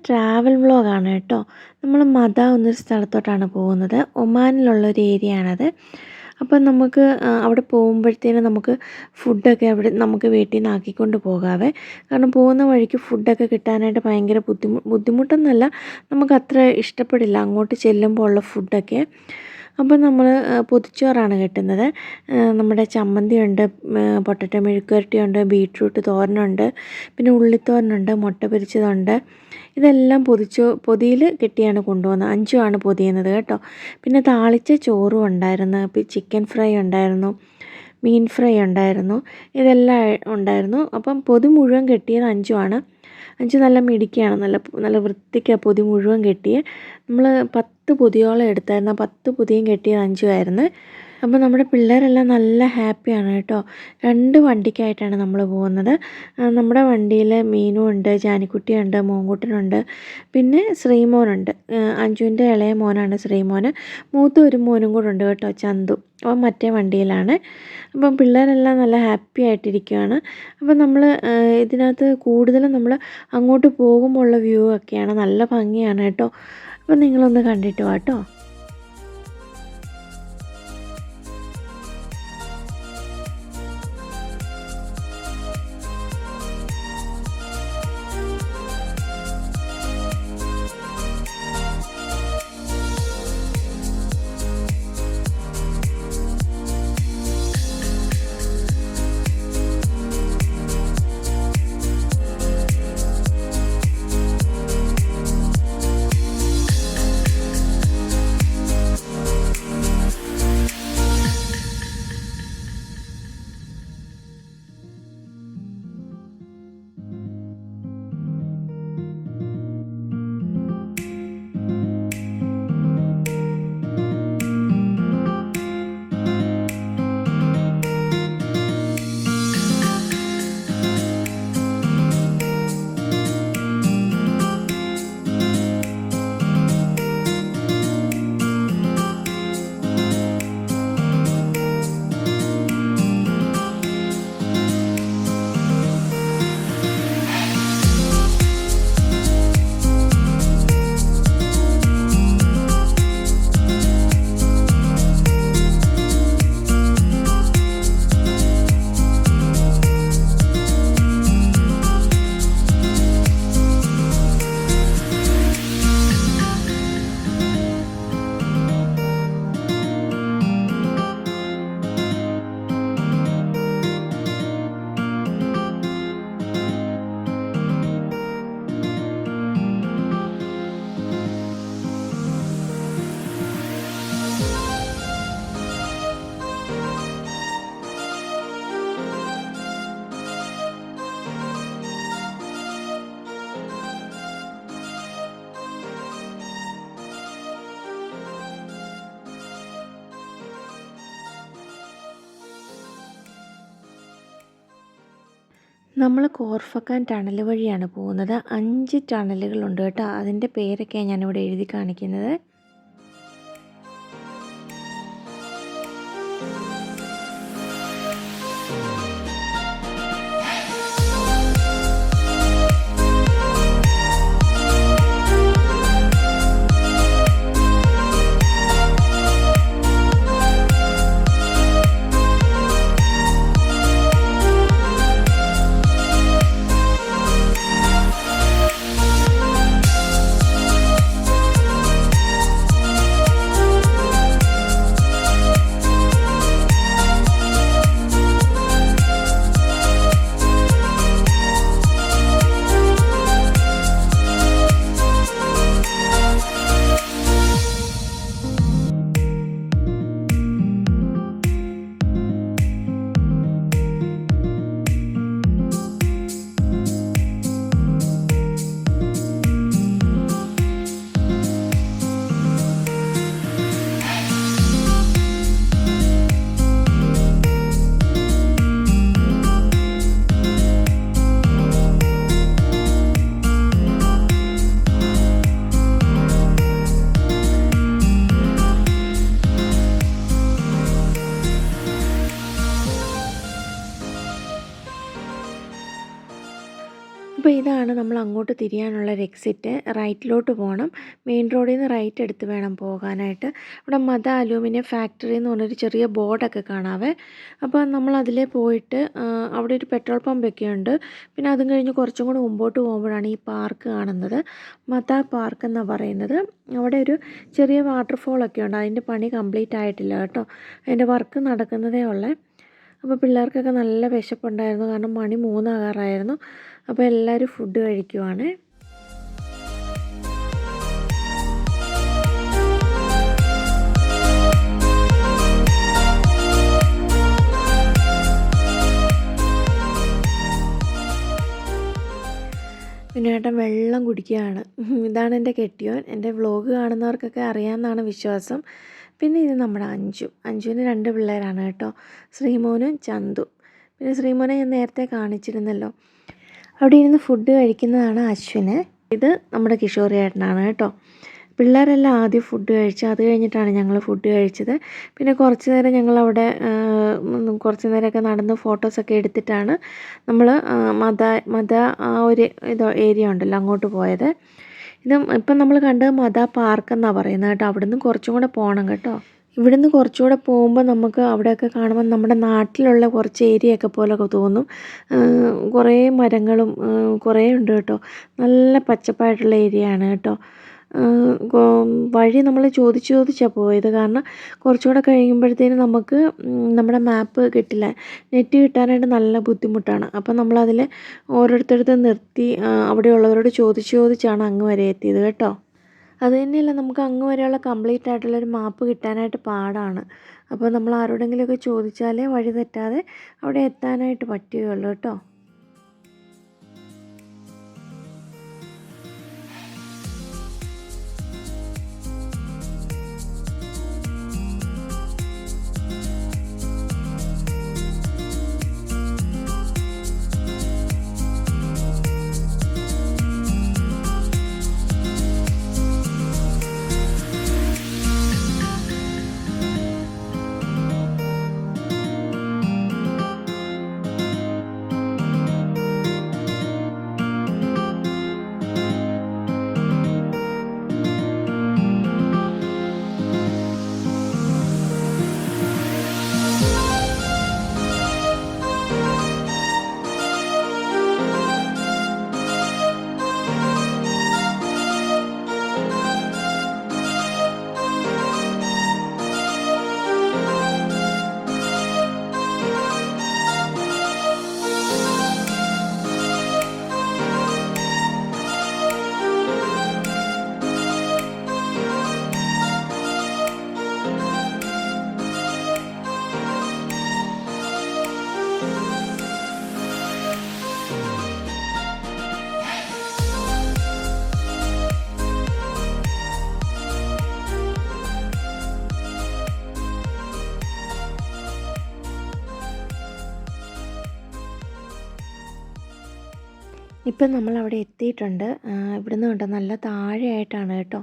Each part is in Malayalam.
ട്രാവൽ വ്ളോഗാണ് കേട്ടോ. നമ്മൾ മദ എന്നൊരു സ്ഥലത്തോട്ടാണ് പോകുന്നത്. ഒമാനിലുള്ളൊരു ഏരിയയാണത്. അപ്പം നമുക്ക് അവിടെ പോകുമ്പോഴത്തേനും നമുക്ക് ഫുഡൊക്കെ അവിടെ നമുക്ക് വീട്ടിൽ നിന്ന് ആക്കിക്കൊണ്ട് പോകാവേ. കാരണം പോകുന്ന വഴിക്ക് ഫുഡൊക്കെ കിട്ടാനായിട്ട് ഭയങ്കര ബുദ്ധിമുട്ടെന്നല്ല, നമുക്കത്ര ഇഷ്ടപ്പെടില്ല അങ്ങോട്ട് ചെല്ലുമ്പോൾ ഉള്ള ഫുഡൊക്കെ. അപ്പം നമ്മൾ പൊതിച്ചോറാണ് കിട്ടുന്നത്. നമ്മുടെ ചമ്മന്തിയുണ്ട്, പൊട്ടറ്റോ മെഴുക്കുവരട്ടിയുണ്ട്, ബീട്രൂട്ട് തോരനുണ്ട്, പിന്നെ ഉള്ളിത്തോരനുണ്ട്, മുട്ട പൊരിച്ചതുണ്ട്. ഇതെല്ലാം പൊതിയിൽ കെട്ടിയാണ് കൊണ്ടുപോകുന്നത്. 5 ആണ് പൊതിയുന്നത് കേട്ടോ. പിന്നെ താളിച്ച ചോറും ഉണ്ടായിരുന്നു, ചിക്കൻ ഫ്രൈ ഉണ്ടായിരുന്നു, മീൻ ഫ്രൈ ഉണ്ടായിരുന്നു, ഇതെല്ലാം ഉണ്ടായിരുന്നു. അപ്പം പൊതി മുഴുവൻ കെട്ടിയത് 5 ആണ്. 5 നല്ല മിടുക്കിയാണ്, നല്ല വൃത്തിക്ക് പൊതി മുഴുവൻ കെട്ടിയേ. നമ്മൾ 10 പൊതിയോളം എടുത്തായിരുന്നു. ആ 10 പൊതിയും കെട്ടിയത് 5 ആയിരുന്നു. അപ്പോൾ നമ്മുടെ പിള്ളേരെല്ലാം നല്ല ഹാപ്പിയാണ് കേട്ടോ. 2 വണ്ടിക്കായിട്ടാണ് നമ്മൾ പോകുന്നത്. നമ്മുടെ വണ്ടിയിൽ മീനും ഉണ്ട്, ജാനിക്കുട്ടിയുണ്ട്, മോൻകുട്ടനുണ്ട്, പിന്നെ ശ്രീമോനുണ്ട്. അഞ്ജുവിൻ്റെ ഇളയ മോനാണ് ശ്രീമോന്. മൂത്ത ഒരു മോനും കൂടെ ഉണ്ട് കേട്ടോ, ചന്തു. അവൻ മറ്റേ വണ്ടിയിലാണ്. അപ്പം പിള്ളേരെല്ലാം നല്ല ഹാപ്പി ആയിട്ടിരിക്കുകയാണ്. അപ്പം നമ്മൾ ഇതിനകത്ത് കൂടുതലും നമ്മൾ അങ്ങോട്ട് പോകുമ്പോൾ ഉള്ള വ്യൂ ഒക്കെയാണ്, നല്ല ഭംഗിയാണ് കേട്ടോ. അപ്പം നിങ്ങളൊന്ന് കണ്ടിട്ട് വാ കേട്ടോ. നമ്മൾ കോർഫക്കാൻ ടണൽ വഴിയാണ് പോകുന്നത്. 5 ടണലുകളുണ്ട് കേട്ടോ. അതിൻ്റെ പേരൊക്കെയാണ് ഞാനിവിടെ എഴുതി കാണിക്കുന്നത്. ഇതാണ് നമ്മൾ അങ്ങോട്ട് തിരിയാനുള്ളൊരു എക്സിറ്റ്. റൈറ്റിലോട്ട് പോകണം. മെയിൻ റോഡിൽ നിന്ന് റൈറ്റ് എടുത്ത് വേണം പോകാനായിട്ട്. ഇവിടെ മദ അലൂമിനിയം ഫാക്ടറി എന്ന് പറഞ്ഞൊരു ചെറിയ ബോർഡൊക്കെ കാണാവേ. അപ്പോൾ നമ്മളതിലേ പോയിട്ട് അവിടെ ഒരു പെട്രോൾ പമ്പൊക്കെ ഉണ്ട്. പിന്നെ അതും കഴിഞ്ഞ് കുറച്ചും കൂടി മുമ്പോട്ട് പോകുമ്പോഴാണ് ഈ പാർക്ക് കാണുന്നത്. മദ പാർക്ക് എന്നാണ് പറയുന്നത്. അവിടെ ഒരു ചെറിയ വാട്ടർഫോളൊക്കെ ഉണ്ട്. അതിൻ്റെ പണി കംപ്ലീറ്റ് ആയിട്ടില്ല കേട്ടോ. അതിൻ്റെ വർക്ക് നടക്കുന്നതേ ഉള്ളേ. അപ്പോൾ പിള്ളേർക്കൊക്കെ നല്ല വിശപ്പുണ്ടായിരുന്നു. കാരണം മണി 3 ആകാറായിരുന്നു. അപ്പോൾ എല്ലാവരും ഫുഡ് കഴിക്കുവാണ്. പിന്നെ ഏട്ടൻ വെള്ളം കുടിക്കുകയാണ്. ഇതാണ് എൻ്റെ കെട്ടിയോൻ. എൻ്റെ വ്ലോഗ് കാണുന്നവർക്കൊക്കെ അറിയാമെന്നാണ് വിശ്വാസം. പിന്നെ ഇത് നമ്മുടെ അഞ്ജുവിന് 2 പിള്ളേരാണ് കേട്ടോ, ശ്രീമോനും ചന്തു. പിന്നെ ശ്രീമോനെ ഞാൻ നേരത്തെ കാണിച്ചിരുന്നല്ലോ. അവിടെ ഇരുന്ന് ഫുഡ് കഴിക്കുന്നതാണ് അശ്വിന്. ഇത് നമ്മുടെ കിഷോറി ഏട്ടനാണ് കേട്ടോ. പിള്ളേരെല്ലാം ആദ്യം ഫുഡ് കഴിച്ചു. അത് കഴിഞ്ഞിട്ടാണ് ഞങ്ങൾ ഫുഡ് കഴിച്ചത്. പിന്നെ കുറച്ച് നേരം ഞങ്ങളവിടെ കുറച്ച് നേരമൊക്കെ നടന്ന് ഫോട്ടോസൊക്കെ എടുത്തിട്ടാണ് നമ്മൾ മദ ആ ഒരു ഏരിയ ഉണ്ടല്ലോ അങ്ങോട്ട് പോയത്. ഇപ്പം നമ്മൾ കണ്ടത് മദ പാർക്ക് എന്നാണ് പറയുന്നത് കേട്ടോ. അവിടുന്ന് കുറച്ചും കൂടെ പോകണം കേട്ടോ. ഇവിടുന്ന് കുറച്ചുകൂടെ പോകുമ്പോൾ നമുക്ക് അവിടെയൊക്കെ കാണുമ്പോൾ നമ്മുടെ നാട്ടിലുള്ള കുറച്ച് ഏരിയയൊക്കെ പോലൊക്കെ തോന്നും. കുറേ മരങ്ങളും കുറേ ഉണ്ട് കേട്ടോ. നല്ല പച്ചപ്പായിട്ടുള്ള ഏരിയ ആണ് കേട്ടോ. വഴി നമ്മൾ ചോദിച്ചാണ് പോയത്. കാരണം കുറച്ചുകൂടെ കഴിയുമ്പോഴത്തേനും നമുക്ക് നമ്മുടെ മാപ്പ് കിട്ടില്ല. നെറ്റ് കിട്ടാനായിട്ട് നല്ല ബുദ്ധിമുട്ടാണ്. അപ്പം നമ്മളതിൽ ഓരോരുത്തരടുത്ത് നിർത്തി അവിടെയുള്ളവരോട് ചോദിച്ചാണ് അങ്ങ് വരെ എത്തിയത് കേട്ടോ. അത് തന്നെയല്ല, നമുക്ക് അങ്ങ് വരെയുള്ള കംപ്ലീറ്റ് ആയിട്ടുള്ളൊരു മാപ്പ് കിട്ടാനായിട്ട് പാടാണ്. അപ്പോൾ നമ്മൾ ആരോടെങ്കിലുമൊക്കെ ചോദിച്ചാലേ വഴി തെറ്റാതെ അവിടെ എത്താനായിട്ട് പറ്റുകയുള്ളൂ കേട്ടോ. ഇപ്പം നമ്മളവിടെ എത്തിയിട്ടുണ്ട്. ഇവിടുന്ന് കണ്ടോ നല്ല താഴെയായിട്ടാണ് കേട്ടോ.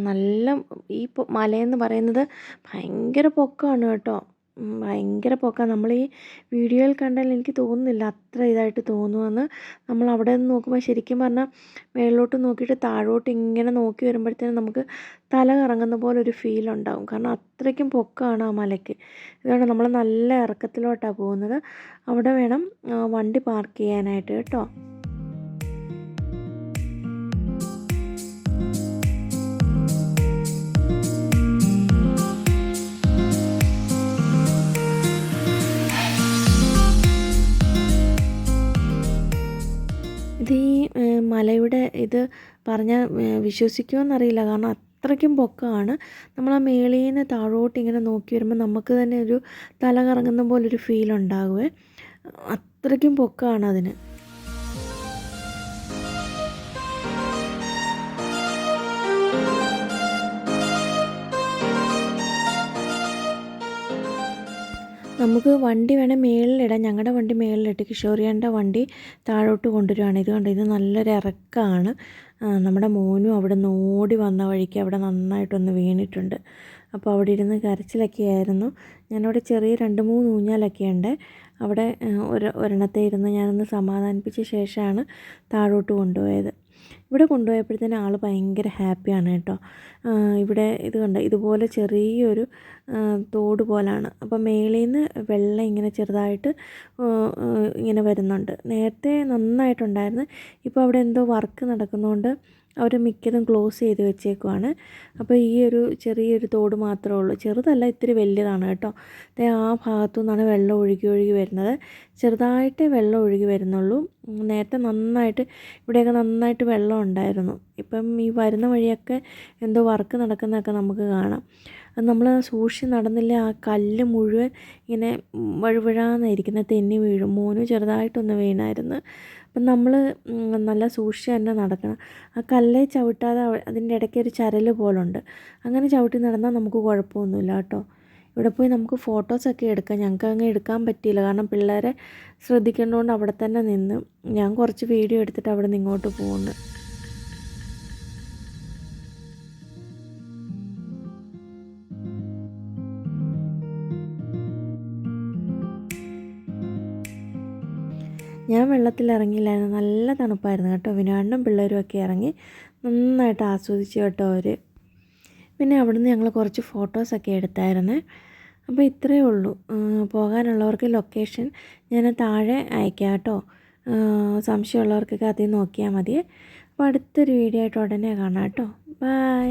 നല്ല ഈ മലയെന്ന് പറയുന്നത് ഭയങ്കര പൊക്കമാണ് കേട്ടോ. ഭയങ്കര പൊക്കമാണ്. നമ്മൾ ഈ വീഡിയോയിൽ കണ്ടാൽ എനിക്ക് തോന്നുന്നില്ല അത്ര ഇതായിട്ട് തോന്നുമെന്ന്. നമ്മൾ അവിടെ നിന്ന് നോക്കുമ്പോൾ ശരിക്കും പറഞ്ഞാൽ മേളിലോട്ട് നോക്കിയിട്ട് താഴോട്ട് ഇങ്ങനെ നോക്കി വരുമ്പോഴത്തേനും നമുക്ക് തല കറങ്ങുന്ന പോലെ ഒരു ഫീൽ ഉണ്ടാകും. കാരണം അത്രയ്ക്കും പൊക്കമാണ് ആ മലയ്ക്ക്. ഇതാണ് നമ്മൾ നല്ല ഇറക്കത്തിലോട്ടാണ് പോകുന്നത്. അവിടെ വേണം വണ്ടി പാർക്ക് ചെയ്യാനായിട്ട് കേട്ടോ. ഇത് ഈ മലയുടെ ഇത് പറഞ്ഞാൽ വിശ്വസിക്കുമോയെന്നറിയില്ല. കാരണം അത്രയ്ക്കും പൊക്കമാണ്. നമ്മൾ ആ മേളിൽ നിന്ന് താഴോട്ട് ഇങ്ങനെ നോക്കി വരുമ്പോൾ നമുക്ക് തന്നെ ഒരു തല കറങ്ങുന്ന പോലൊരു ഫീൽ ഉണ്ടാകുമേ. അത്രയ്ക്കും പൊക്കമാണ് അതിന്. നമുക്ക് വണ്ടി വേണേൽ മേളിലിടാം. ഞങ്ങളുടെ വണ്ടി മേളിലിട്ട് കിഷോറിയൻ്റെ വണ്ടി താഴോട്ട് കൊണ്ടുവരുവാണ്. ഇത് കണ്ടോ, ഇത് നല്ലൊരു ഇറക്കമാണ്. നമ്മുടെ മോനും അവിടെ നിന്ന് ഓടി വന്ന വഴിക്ക് അവിടെ നന്നായിട്ടൊന്ന് വീണിട്ടുണ്ട്. അപ്പോൾ അവിടെ ഇരുന്ന് കരച്ചിലൊക്കെ ആയിരുന്നു. ഞാനവിടെ ചെറിയ 2-3 ഊഞ്ഞാലൊക്കെ ഉണ്ട്. അവിടെ ഒരെണ്ണത്തെ ഇരുന്ന് ഞാനൊന്ന് സമാധാനിപ്പിച്ച ശേഷമാണ് താഴോട്ട് കൊണ്ടുപോയത്. ഇവിടെ കൊണ്ടുപോയപ്പോഴത്തേനും ആൾ ഭയങ്കര ഹാപ്പിയാണ് കേട്ടോ. ഇവിടെ ഇത് കണ്ടോ, ഇതുപോലെ ചെറിയൊരു തോട് പോലാണ്. അപ്പോൾ മേളിൽ നിന്ന് വെള്ളം ഇങ്ങനെ ചെറുതായിട്ട് ഇങ്ങനെ വരുന്നുണ്ട്. നേരത്തെ നന്നായിട്ടുണ്ടായിരുന്നു. ഇപ്പോൾ അവിടെ എന്തോ വർക്ക് നടക്കുന്നതുകൊണ്ട് അവർ മിക്കതും ക്ലോസ് ചെയ്ത് വെച്ചേക്കുവാണ്. അപ്പോൾ ഈ ഒരു ചെറിയൊരു തോട് മാത്രമേ ഉള്ളൂ. ചെറുതല്ല, ഇത്തിരി വലിയതാണ് കേട്ടോ. ആ ഭാഗത്തു നിന്നാണ് വെള്ളം ഒഴുകി വരുന്നത്. ചെറുതായിട്ടേ വെള്ളം ഒഴുകി വരുന്നുള്ളൂ. നേരത്തെ നന്നായിട്ട് ഇവിടെയൊക്കെ നന്നായിട്ട് വെള്ളം ഉണ്ടായിരുന്നു. ഇപ്പം ഈ വരുന്ന വഴിയൊക്കെ എന്തോ വർക്ക് നടക്കുന്നതൊക്കെ നമുക്ക് കാണാം. അത് നമ്മൾ സൂക്ഷിച്ച് നടന്നില്ല, ആ കല്ല് മുഴുവൻ ഇങ്ങനെ വഴുവഴാന്നിരിക്കുന്ന തെന്നി വീഴും. മോനും ചെറുതായിട്ടൊന്ന് വീണായിരുന്നു. അപ്പം നമ്മൾ നല്ല സൂക്ഷിച്ച് തന്നെ നടക്കണം. ആ കല്ലെ ചവിട്ടാതെ അതിൻ്റെ ഇടയ്ക്ക് ഒരു ചരൽ പോലുണ്ട്. അങ്ങനെ ചവിട്ടി നടന്നാൽ നമുക്ക് കുഴപ്പമൊന്നുമില്ല കേട്ടോ. ഇവിടെ പോയി നമുക്ക് ഫോട്ടോസൊക്കെ എടുക്കാം. ഞങ്ങൾക്ക് അങ്ങ് എടുക്കാൻ പറ്റിയില്ല, കാരണം പിള്ളേരെ ശ്രദ്ധിക്കേണ്ടതുകൊണ്ട് അവിടെ തന്നെ നിന്ന്. ഞാൻ കുറച്ച് വീഡിയോ എടുത്തിട്ട് അവിടെ നിന്ന് ഇങ്ങോട്ട് പോകുന്നു. ഞാൻ വെള്ളത്തിലിറങ്ങിയില്ലായിരുന്നു, നല്ല തണുപ്പായിരുന്നു കേട്ടോ. വിനാണ്ടും പിള്ളേരും ഒക്കെ ഇറങ്ങി നന്നായിട്ട് ആസ്വദിച്ചു കേട്ടോ അവർ. പിന്നെ അവിടുന്ന് ഞങ്ങൾ കുറച്ച് ഫോട്ടോസൊക്കെ എടുത്തായിരുന്നു. അപ്പോൾ ഇത്രയേ ഉള്ളൂ. പോകാനുള്ളവർക്ക് ലൊക്കേഷൻ ഞാൻ താഴെ അയക്കാം കേട്ടോ. സംശയമുള്ളവർക്കൊക്കെ അതിൽ നോക്കിയാൽ മതി. അപ്പോൾ അടുത്തൊരു വീഡിയോ ആയിട്ട് ഉടനെ കാണാം കേട്ടോ. ബൈ.